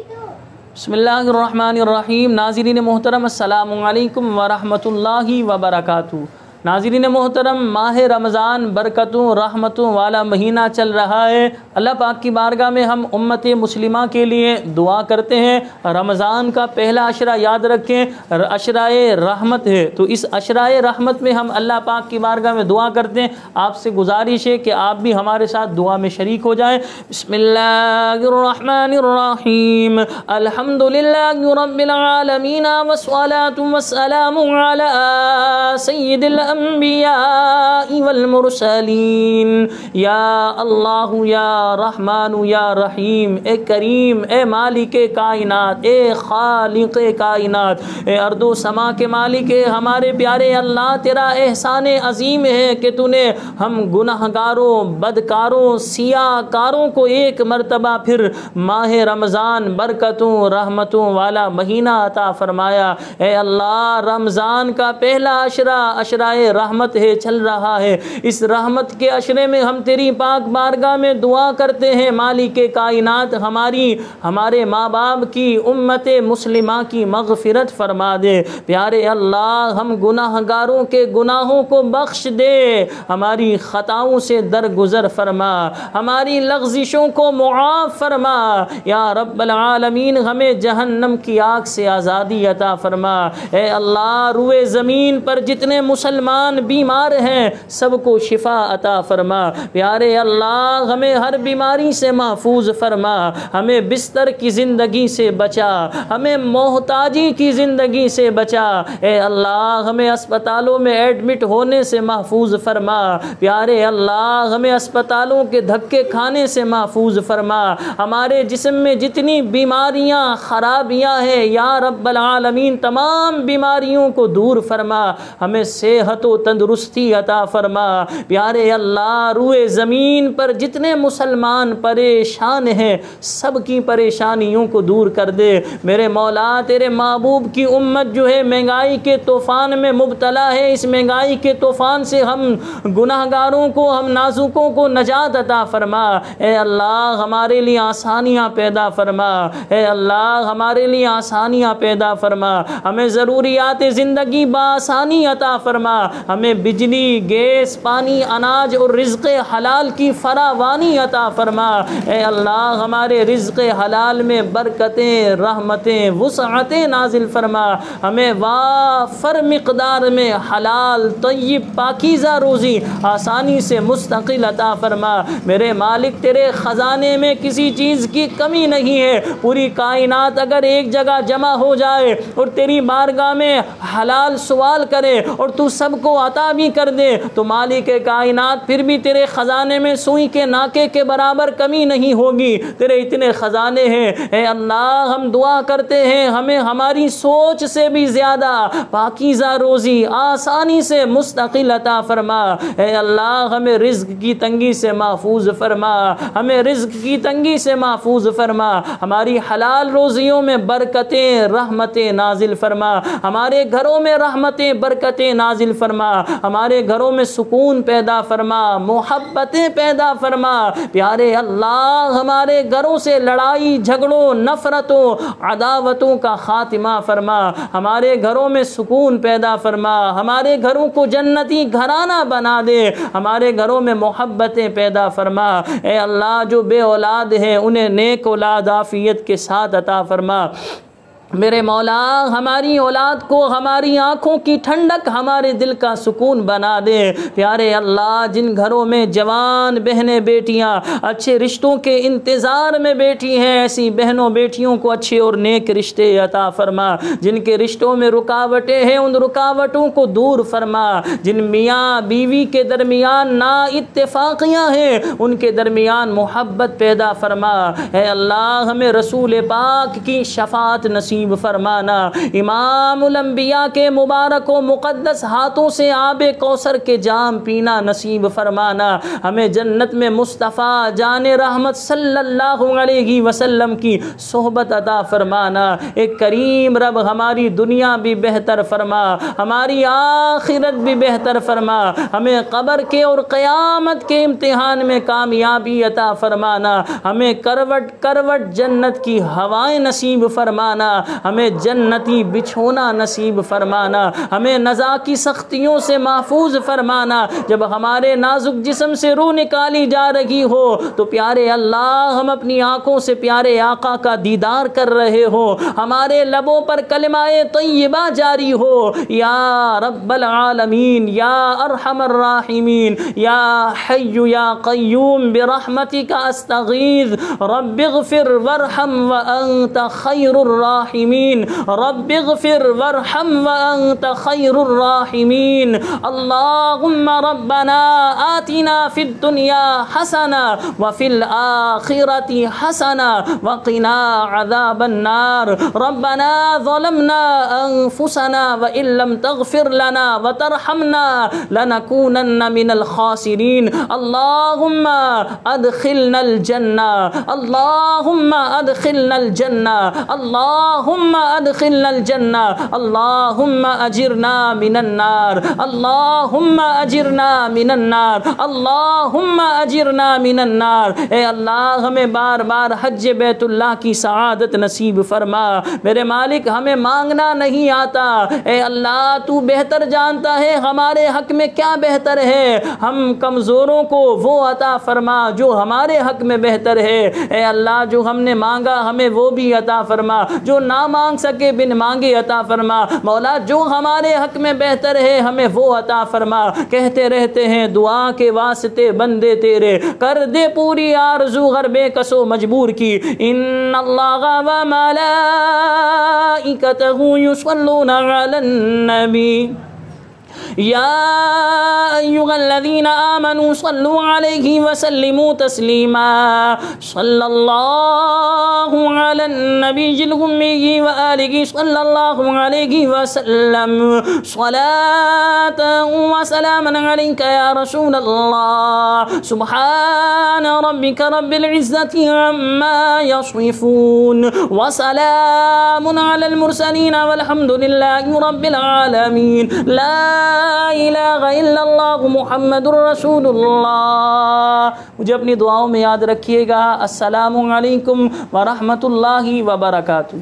بسم اللہ الرحمن الرحیم۔ ناظرین محترم السلام علیکم ورحمۃ اللہ وبرکاتہ۔ ناظرین محترم، ماہ رمضان برکتوں رحمتوں والا مہینہ چل رہا ہے۔ اللہ پاک کی بارگاہ میں ہم امت مسلمہ کے لیے دعا کرتے ہیں۔ رمضان کا پہلا عشرہ یاد رکھیں، عشرہ رحمت ہے، تو اس عشرہ رحمت میں ہم اللہ پاک کی بارگاہ میں دعا کرتے ہیں۔ آپ سے گزارش ہے کہ آپ بھی ہمارے ساتھ دعا میں شریک ہو جائیں۔ بسم اللہ الرحمن الرحیم۔ الحمدللہ رب العالمین والصلاة والسلام علی سید الانبیاء والمرسلین۔ یا اللہ یا رحمان یا رحیم، اے کریم، اے مالک کائنات، اے خالق کائنات، اے ارض و سما کے مالک، ہمارے پیارے اللہ، تیرا احسان عظیم ہے کہ تو نے ہم گناہگاروں، بدکاروں، سیاہ کاروں کو ایک مرتبہ پھر ماہ رمضان برکتوں رحمتوں والا مہینہ عطا فرمایا۔ اے اللہ، رمضان کا پہلا عشرہ عشرہ رحمت ہے، چل رہا ہے۔ اس رحمت کے عشرے میں ہم تیری پاک بارگاہ میں دعا کرتے ہیں، مالک کائنات، ہمارے ماں باپ کی، امت مسلمہ کی مغفرت فرما دے۔ پیارے اللہ، ہم گناہگاروں کے گناہوں کو بخش دے، ہماری خطاؤں سے درگزر فرما، ہماری لغزشوں کو معاف فرما۔ یا رب العالمین، ہمیں جہنم کی آگ سے آزادی عطا فرما۔ اے اللہ، روئے زمین پر جتنے مسلمان بیمار ہیں سب کو شفا عطا فرما۔ پیارے اللہ، ہمیں ہر بیماری سے محفوظ فرما، ہمیں بستر کی زندگی سے بچا، ہمیں محتاجی کی زندگی سے بچا۔ اے اللہ، ہمیں اسپتالوں میں ایڈمٹ ہونے سے محفوظ فرما۔ پیارے اللہ، ہمیں اسپتالوں کے دھکے کھانے سے محفوظ فرما۔ ہمارے جسم میں جتنی بیماریاں خرابیاں ہیں یا رب العالمین، تمام بیماریوں کو دور فرما، ہمیں صحت و تندرستی عطا فرما۔ پیارے اللہ، روئے زمین پر جتنے مسلمان پریشان ہیں سب کی پریشانیوں کو دور کر دے۔ میرے مولا، تیرے محبوب کی امت جو ہے مہنگائی کے طوفان میں مبتلا ہے، اس مہنگائی کے طوفان سے ہم گناہگاروں کو، ہم نازکوں کو نجات عطا فرما۔ اے اللہ، ہمارے لیے آسانیاں پیدا فرما۔ اے اللہ، ہمارے لیے آسانیاں پیدا فرما، ہمیں ضروریات زندگی بآسانی عطا فرما، ہمیں بجلی، گیس، پانی، اناج اور رزق حلال کی فراوانی عطا فرما۔ اے اللہ، ہمارے رزق حلال میں برکتیں، رحمتیں، وسعتیں نازل فرما، ہمیں وافر مقدار میں حلال، طیب، پاکیزہ روزی آسانی سے مستقل عطا فرما۔ میرے مالک، تیرے خزانے میں کسی چیز کی کمی نہیں ہے۔ پوری کائنات اگر ایک جگہ جمع ہو جائے اور تیری بارگاہ میں حلال سوال کرے اور تو سب کو عطا بھی کر دے تو مالک کائنات پھر بھی تیرے خزانے میں سوئی کے ناکے کے برابر کمی نہیں ہوگی، تیرے اتنے خزانے ہیں۔ اے اللہ، ہم دعا کرتے ہیں، ہمیں ہماری سوچ سے بھی زیادہ پاکیزہ روزی آسانی سے مستقل عطا فرما۔ اے اللہ، ہمیں رزق کی تنگی سے محفوظ فرما، ہمیں رزق کی تنگی سے محفوظ فرما، ہماری حلال روزیوں میں برکتیں، رحمتیں نازل فرما، ہمارے گھروں میں رحمتیں، برکتیں نازل فرما، ہمارے گھروں میں سکون پیدا فرما، محبتیں پیدا فرما۔ پیارے اللہ، ہمارے گھروں سے لڑائی جھگڑوں، نفرتوں، عداوتوں کا خاتمہ فرما، ہمارے گھروں میں سکون پیدا فرما، ہمارے گھروں کو جنتی گھرانہ بنا دے، ہمارے گھروں میں محبتیں پیدا فرما۔ اے اللہ، جو بے اولاد ہیں انہیں نیک اولاد عافیت کے ساتھ عطا فرما۔ میرے مولا، ہماری اولاد کو ہماری آنکھوں کی ٹھنڈک، ہمارے دل کا سکون بنا دے۔ پیارے اللہ، جن گھروں میں جوان بہنیں بیٹیاں اچھے رشتوں کے انتظار میں بیٹھی ہیں، ایسی بہنوں بیٹیوں کو اچھے اور نیک رشتے عطا فرما۔ جن کے رشتوں میں رکاوٹیں ہیں ان رکاوٹوں کو دور فرما۔ جن میاں بیوی کے درمیان نا اتفاقیاں ہیں ان کے درمیان محبت پیدا فرما۔ اے اللہ، ہمیں رسول پاک کی شفاعت نصیب نصیب فرمانا، امام الانبیاء کے مبارک و مقدس ہاتھوں سے آب کوثر کے جام پینا نصیب فرمانا، ہمیں جنت میں مصطفیٰ جان رحمت صلی اللہ علیہ وسلم کی صحبت عطا فرمانا۔ ایک کریم رب ہماری دنیا بھی بہتر فرما، ہماری آخرت بھی بہتر فرما، ہمیں قبر کے اور قیامت کے امتحان میں کامیابی عطا فرمانا، ہمیں کروٹ کروٹ جنت کی ہوائیں نصیب فرمانا، ہمیں جنتی بچھونا نصیب فرمانا، ہمیں نزا کی سختیوں سے محفوظ فرمانا۔ جب ہمارے نازک جسم سے روح نکالی جا رہی ہو تو پیارے اللہ ہم اپنی آنکھوں سے پیارے آقا کا دیدار کر رہے ہو، ہمارے لبوں پر کلمہ طیبہ جاری ہو، یا رب العالمین، یا ارحم الراحمین، یا حی یا قیوم برحمتک استغیث، رب اغفر وارحم وانت خیر الراحمین، رب اغفر وارحم وانت خیر الراحمین۔ اللہم ربنا آتنا فی الدنیا حسنہ وفی الآخرۃ حسنہ وقنا عذاب النار، ربنا ظلمنا انفسنا وان لم تغفر لنا وترحمنا لنکونن من الخاسرین۔ اللہم ادخلنا الجنہ، اللہم ادخلنا الجنہ، اللہم ادخلنا الجنہ، اللہم اجرنا من النار، اللہم اجرنا من النار، اللہم اجرنا من النار۔ اے اللہ ہمیں بار بار حج بیت اللہ کی سعادت نصیب فرما۔ میرے مالک ہمیں مانگنا نہیں آتا، اے اللہ تو بہتر جانتا ہے ہمارے حق میں کیا بہتر ہے، ہم کمزوروں کو وہ عطا فرما جو ہمارے حق میں بہتر ہے۔ اے اللہ جو ہم نے مانگا ہمیں وہ بھی عطا فرما، جو نہ مانگ سکے بن مانگے عطا فرما۔ مولا جو ہمارے حق میں بہتر ہے ہمیں وہ عطا فرما۔ کہتے رہتے ہیں دعا کے واسطے بندے تیرے، کر دے پوری آرزو غر بے کس و مجبور کی۔ ان اللہ و ملائکتہ یصلون علی النبی یا ایھا الذین آمنوا صلوا علیہ وسلموا تسلیما، صلی اللہ علی النبی الامی وآلہ صلی اللہ علیہ وسلم، صلاۃ و سلاما علیک یا رسول اللہ، سبحان ربک رب العزۃ عما یصفون وسلام علی المرسلین والحمد للہ رب العالمین۔ لا الہ الا اللہ محمد رسول اللہ۔ مجھے اپنی دعاؤں میں یاد رکھیے گا۔ السلام علیکم ورحمۃ اللہ وبرکاتہ۔